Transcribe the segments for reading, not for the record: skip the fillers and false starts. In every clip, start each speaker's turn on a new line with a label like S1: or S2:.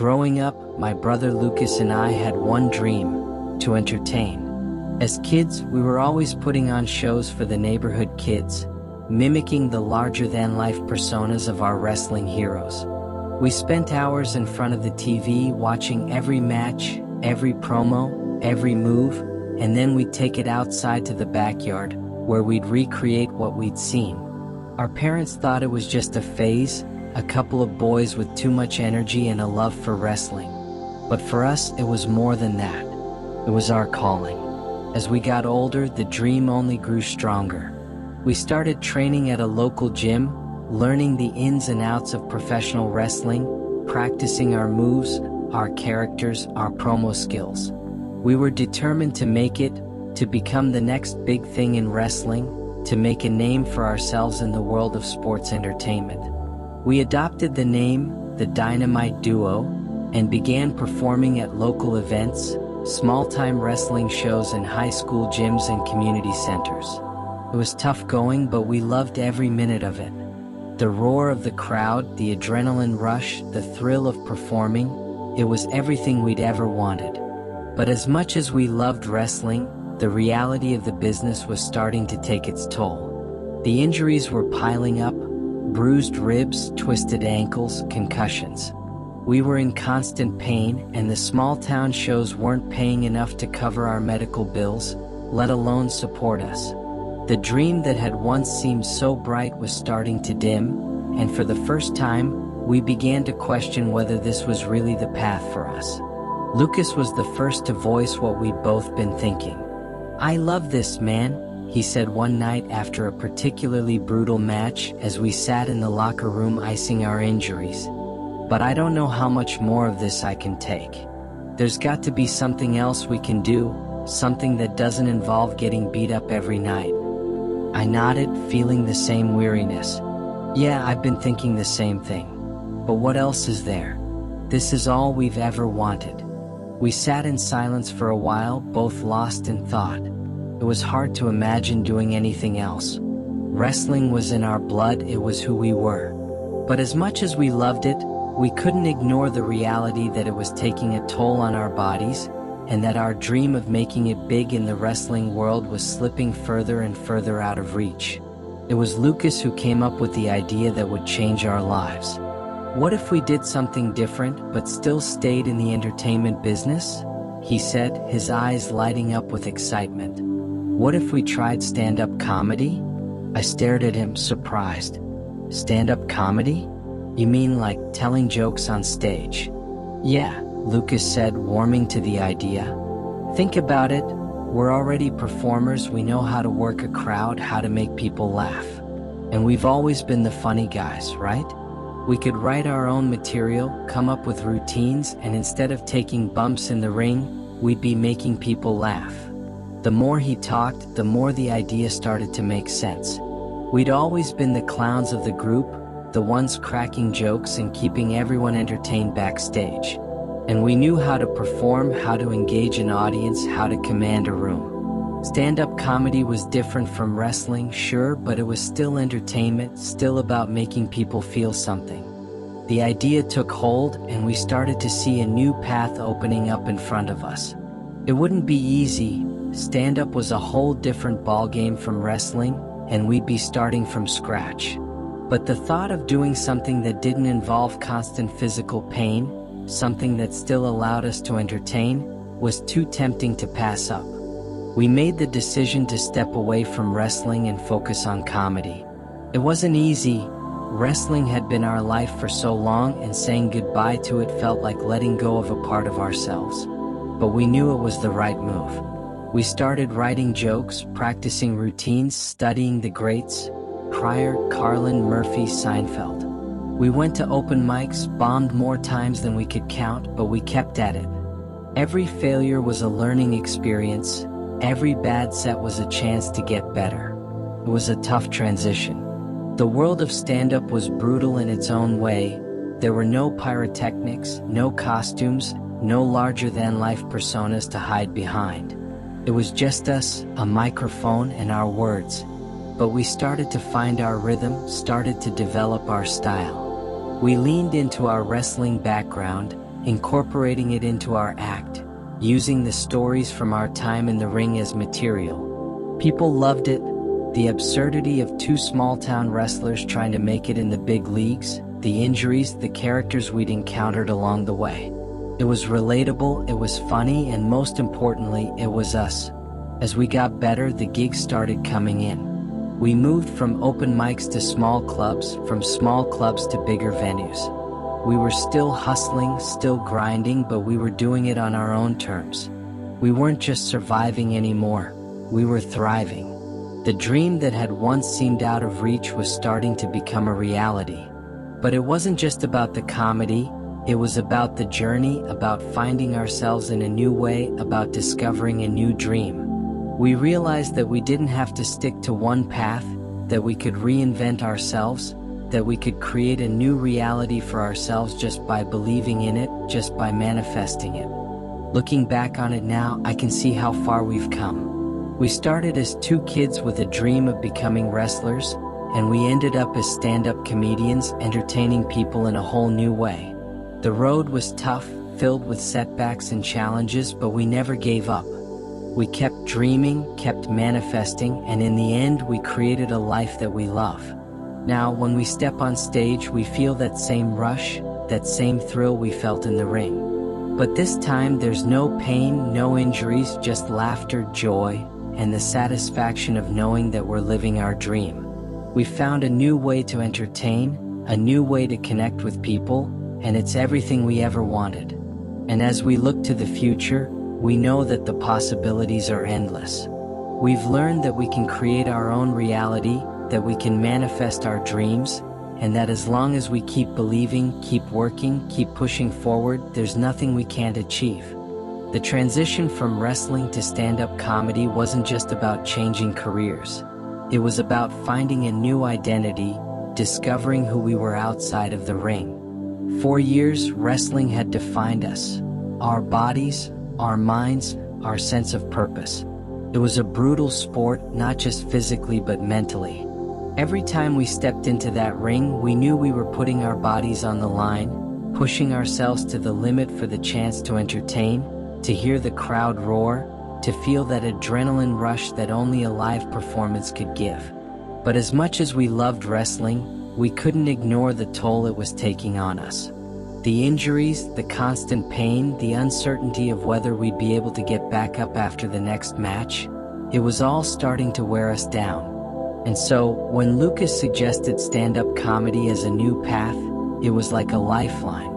S1: Growing up, my brother Lucas and I had one dream: to entertain. As kids, we were always putting on shows for the neighborhood kids, mimicking the larger-than-life personas of our wrestling heroes. We spent hours in front of the TV watching every match, every promo, every move, and then we'd take it outside to the backyard, where we'd recreate what we'd seen. Our parents thought it was just a phase, a couple of boys with too much energy and a love for wrestling. But for us, it was more than that. It was our calling. As we got older, the dream only grew stronger. We started training at a local gym, learning the ins and outs of professional wrestling, practicing our moves, our characters, our promo skills. We were determined to make it, to become the next big thing in wrestling, to make a name for ourselves in the world of sports entertainment. We adopted the name, the Dynamite Duo, and began performing at local events, small-time wrestling shows in high school gyms and community centers. It was tough going, but we loved every minute of it. The roar of the crowd, the adrenaline rush, the thrill of performing, it was everything we'd ever wanted. But as much as we loved wrestling, the reality of the business was starting to take its toll. The injuries were piling up: bruised ribs, twisted ankles, concussions. We were in constant pain, and the small-town shows weren't paying enough to cover our medical bills, let alone support us. The dream that had once seemed so bright was starting to dim, and for the first time, we began to question whether this was really the path for us. Lucas was the first to voice what we'd both been thinking. "I love this, man," he said one night after a particularly brutal match as we sat in the locker room icing our injuries. "But I don't know how much more of this I can take. There's got to be something else we can do, something that doesn't involve getting beat up every night." I nodded, feeling the same weariness. "Yeah, I've been thinking the same thing. But what else is there? This is all we've ever wanted." We sat in silence for a while, both lost in thought. It was hard to imagine doing anything else. Wrestling was in our blood, it was who we were. But as much as we loved it, we couldn't ignore the reality that it was taking a toll on our bodies, and that our dream of making it big in the wrestling world was slipping further and further out of reach. It was Lucas who came up with the idea that would change our lives. "What if we did something different, but still stayed in the entertainment business?" he said, his eyes lighting up with excitement. "What if we tried stand-up comedy?" I stared at him, surprised. "Stand-up comedy? You mean like telling jokes on stage?" "Yeah," Lucas said, warming to the idea. "Think about it. We're already performers, we know how to work a crowd, how to make people laugh. And we've always been the funny guys, right? We could write our own material, come up with routines, and instead of taking bumps in the ring, we'd be making people laugh." The more he talked, the more the idea started to make sense. We'd always been the clowns of the group, the ones cracking jokes and keeping everyone entertained backstage. And we knew how to perform, how to engage an audience, how to command a room. Stand-up comedy was different from wrestling, sure, but it was still entertainment, still about making people feel something. The idea took hold, and we started to see a new path opening up in front of us. It wouldn't be easy. Stand-up was a whole different ballgame from wrestling, and we'd be starting from scratch. But the thought of doing something that didn't involve constant physical pain, something that still allowed us to entertain, was too tempting to pass up. We made the decision to step away from wrestling and focus on comedy. It wasn't easy. Wrestling had been our life for so long, and saying goodbye to it felt like letting go of a part of ourselves. But we knew it was the right move. We started writing jokes, practicing routines, studying the greats: Pryor, Carlin, Murphy, Seinfeld. We went to open mics, bombed more times than we could count, but we kept at it. Every failure was a learning experience. Every bad set was a chance to get better. It was a tough transition. The world of stand-up was brutal in its own way. There were no pyrotechnics, no costumes, no larger-than-life personas to hide behind. It was just us, a microphone, and our words. But we started to find our rhythm, started to develop our style. We leaned into our wrestling background, incorporating it into our act, using the stories from our time in the ring as material. People loved it, the absurdity of two small-town wrestlers trying to make it in the big leagues, the injuries, the characters we'd encountered along the way. It was relatable, it was funny, and most importantly, it was us. As we got better, the gigs started coming in. We moved from open mics to small clubs, from small clubs to bigger venues. We were still hustling, still grinding, but we were doing it on our own terms. We weren't just surviving anymore, we were thriving. The dream that had once seemed out of reach was starting to become a reality. But it wasn't just about the comedy, it was about the journey, about finding ourselves in a new way, about discovering a new dream. We realized that we didn't have to stick to one path, that we could reinvent ourselves, that we could create a new reality for ourselves just by believing in it, just by manifesting it. Looking back on it now, I can see how far we've come. We started as two kids with a dream of becoming wrestlers, and we ended up as stand-up comedians, entertaining people in a whole new way. The road was tough, filled with setbacks and challenges, but we never gave up. We kept dreaming, kept manifesting, and in the end, we created a life that we love. Now, when we step on stage, we feel that same rush, that same thrill we felt in the ring. But this time, there's no pain, no injuries, just laughter, joy, and the satisfaction of knowing that we're living our dream. We found a new way to entertain, a new way to connect with people, and it's everything we ever wanted. And as we look to the future, we know that the possibilities are endless. We've learned that we can create our own reality, that we can manifest our dreams, and that as long as we keep believing, keep working, keep pushing forward, there's nothing we can't achieve. The transition from wrestling to stand-up comedy wasn't just about changing careers. It was about finding a new identity, discovering who we were outside of the ring. For years, wrestling had defined us. Our bodies, our minds, our sense of purpose. It was a brutal sport, not just physically but mentally. Every time we stepped into that ring, we knew we were putting our bodies on the line, pushing ourselves to the limit for the chance to entertain, to hear the crowd roar, to feel that adrenaline rush that only a live performance could give. But as much as we loved wrestling, we couldn't ignore the toll it was taking on us. The injuries, the constant pain, the uncertainty of whether we'd be able to get back up after the next match, it was all starting to wear us down. And so, when Lucas suggested stand-up comedy as a new path, it was like a lifeline.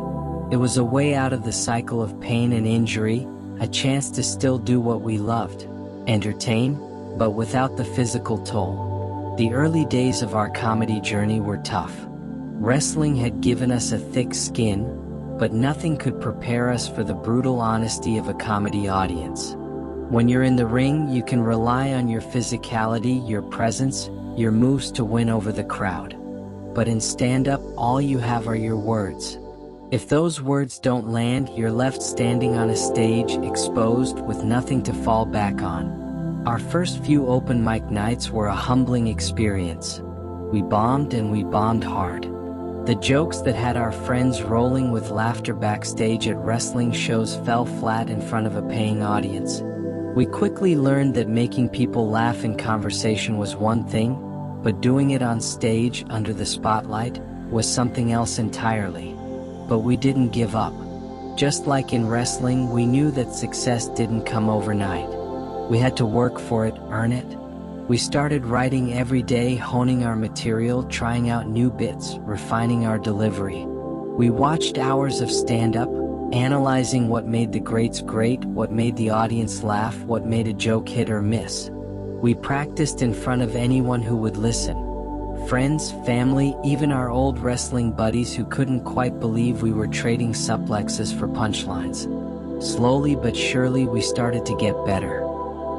S1: It was a way out of the cycle of pain and injury, a chance to still do what we loved, entertain, but without the physical toll. The early days of our comedy journey were tough. Wrestling had given us a thick skin, but nothing could prepare us for the brutal honesty of a comedy audience. When you're in the ring, you can rely on your physicality, your presence, your moves to win over the crowd. But in stand-up, all you have are your words. If those words don't land, you're left standing on a stage, exposed, with nothing to fall back on. Our first few open mic nights were a humbling experience. We bombed, and we bombed hard. The jokes that had our friends rolling with laughter backstage at wrestling shows fell flat in front of a paying audience. We quickly learned that making people laugh in conversation was one thing, but doing it on stage, under the spotlight, was something else entirely. But we didn't give up. Just like in wrestling, we knew that success didn't come overnight. We had to work for it, earn it. We started writing every day, honing our material, trying out new bits, refining our delivery. We watched hours of stand-up, analyzing what made the greats great, what made the audience laugh, what made a joke hit or miss. We practiced in front of anyone who would listen. Friends, family, even our old wrestling buddies who couldn't quite believe we were trading suplexes for punchlines. Slowly but surely we started to get better.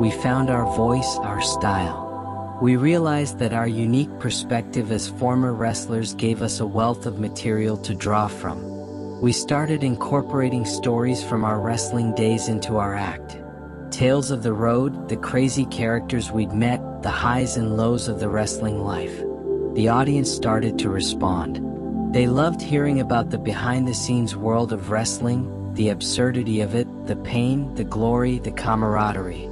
S1: We found our voice, our style. We realized that our unique perspective as former wrestlers gave us a wealth of material to draw from. We started incorporating stories from our wrestling days into our act. Tales of the road, the crazy characters we'd met, the highs and lows of the wrestling life. The audience started to respond. They loved hearing about the behind-the-scenes world of wrestling, the absurdity of it, the pain, the glory, the camaraderie.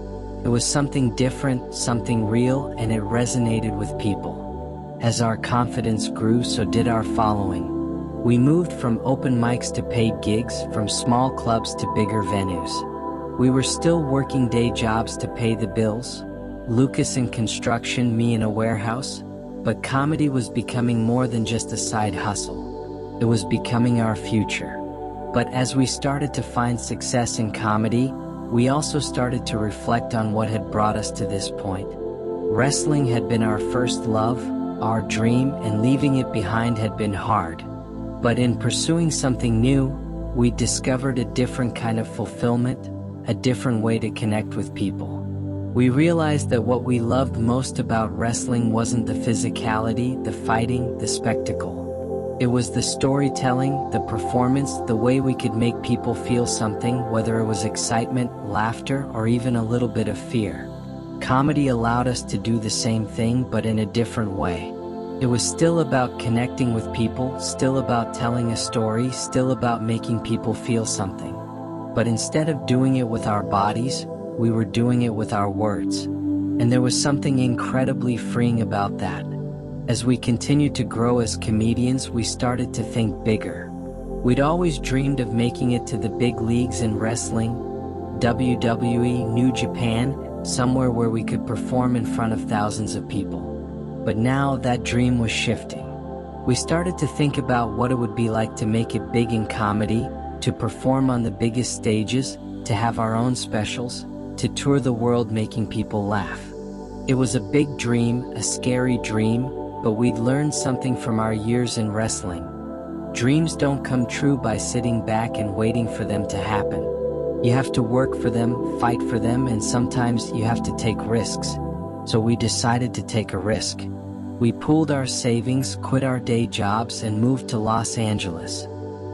S1: It was something different, something real, and it resonated with people. As our confidence grew, so did our following. We moved from open mics to paid gigs, from small clubs to bigger venues. We were still working day jobs to pay the bills, Lucas in construction, me in a warehouse, but comedy was becoming more than just a side hustle. It was becoming our future. But as we started to find success in comedy, we also started to reflect on what had brought us to this point. Wrestling had been our first love, our dream, and leaving it behind had been hard. But in pursuing something new, we discovered a different kind of fulfillment, a different way to connect with people. We realized that what we loved most about wrestling wasn't the physicality, the fighting, the spectacle. It was the storytelling, the performance, the way we could make people feel something, whether it was excitement, laughter, or even a little bit of fear. Comedy allowed us to do the same thing, but in a different way. It was still about connecting with people, still about telling a story, still about making people feel something. But instead of doing it with our bodies, we were doing it with our words. And there was something incredibly freeing about that. As we continued to grow as comedians, we started to think bigger. We'd always dreamed of making it to the big leagues in wrestling, WWE, New Japan, somewhere where we could perform in front of thousands of people. But now that dream was shifting. We started to think about what it would be like to make it big in comedy, to perform on the biggest stages, to have our own specials, to tour the world making people laugh. It was a big dream, a scary dream, but we'd learned something from our years in wrestling. Dreams don't come true by sitting back and waiting for them to happen. You have to work for them, fight for them, and sometimes you have to take risks. So we decided to take a risk. We pooled our savings, quit our day jobs, and moved to Los Angeles.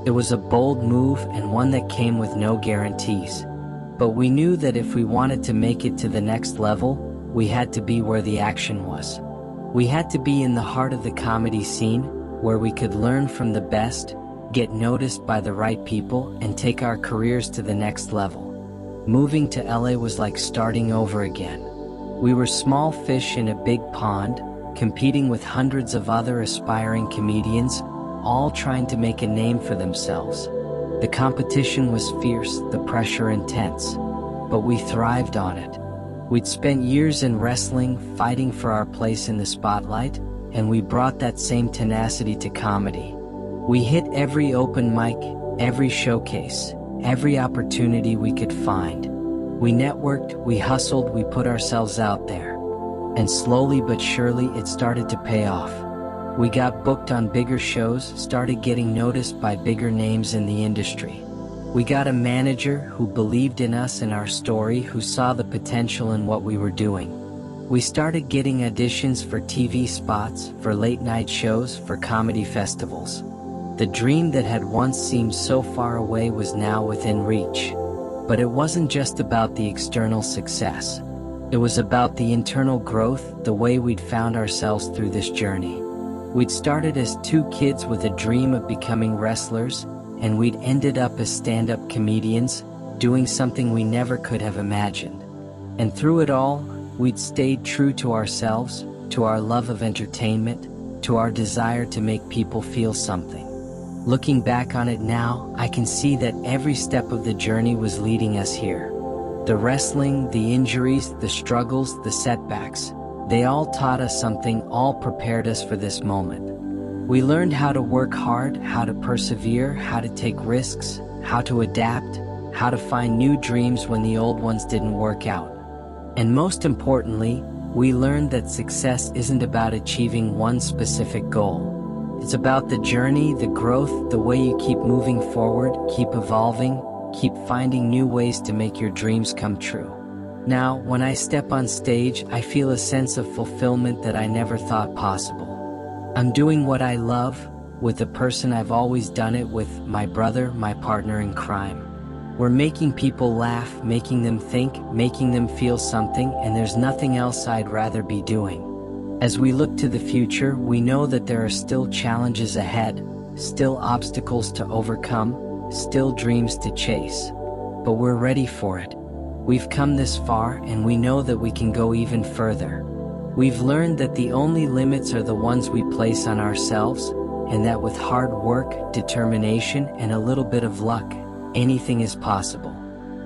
S1: It was a bold move and one that came with no guarantees. But we knew that if we wanted to make it to the next level, we had to be where the action was. We had to be in the heart of the comedy scene, where we could learn from the best, get noticed by the right people, and take our careers to the next level. Moving to LA was like starting over again. We were small fish in a big pond, competing with hundreds of other aspiring comedians, all trying to make a name for themselves. The competition was fierce, the pressure intense, but we thrived on it. We'd spent years in wrestling, fighting for our place in the spotlight, and we brought that same tenacity to comedy. We hit every open mic, every showcase, every opportunity we could find. We networked, we hustled, we put ourselves out there. And slowly but surely it started to pay off. We got booked on bigger shows, started getting noticed by bigger names in the industry. We got a manager who believed in us and our story, who saw the potential in what we were doing. We started getting auditions for TV spots, for late night shows, for comedy festivals. The dream that had once seemed so far away was now within reach. But it wasn't just about the external success. It was about the internal growth, the way we'd found ourselves through this journey. We'd started as two kids with a dream of becoming wrestlers, and we'd ended up as stand-up comedians, doing something we never could have imagined. And through it all, we'd stayed true to ourselves, to our love of entertainment, to our desire to make people feel something. Looking back on it now, I can see that every step of the journey was leading us here. The wrestling, the injuries, the struggles, the setbacks, they all taught us something, all prepared us for this moment. We learned how to work hard, how to persevere, how to take risks, how to adapt, how to find new dreams when the old ones didn't work out. And most importantly, we learned that success isn't about achieving one specific goal. It's about the journey, the growth, the way you keep moving forward, keep evolving, keep finding new ways to make your dreams come true. Now, when I step on stage, I feel a sense of fulfillment that I never thought possible. I'm doing what I love, with the person I've always done it with, my brother, my partner in crime. We're making people laugh, making them think, making them feel something, and there's nothing else I'd rather be doing. As we look to the future, we know that there are still challenges ahead, still obstacles to overcome, still dreams to chase. But we're ready for it. We've come this far and we know that we can go even further. We've learned that the only limits are the ones we place on ourselves, and that with hard work, determination, and a little bit of luck, anything is possible.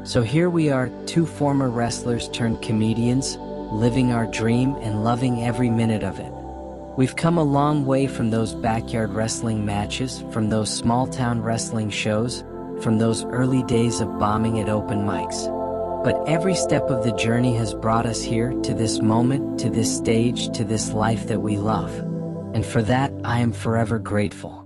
S1: So here we are, two former wrestlers turned comedians, living our dream and loving every minute of it. We've come a long way from those backyard wrestling matches, from those small-town wrestling shows, from those early days of bombing at open mics. But every step of the journey has brought us here, to this moment, to this stage, to this life that we love. And for that, I am forever grateful.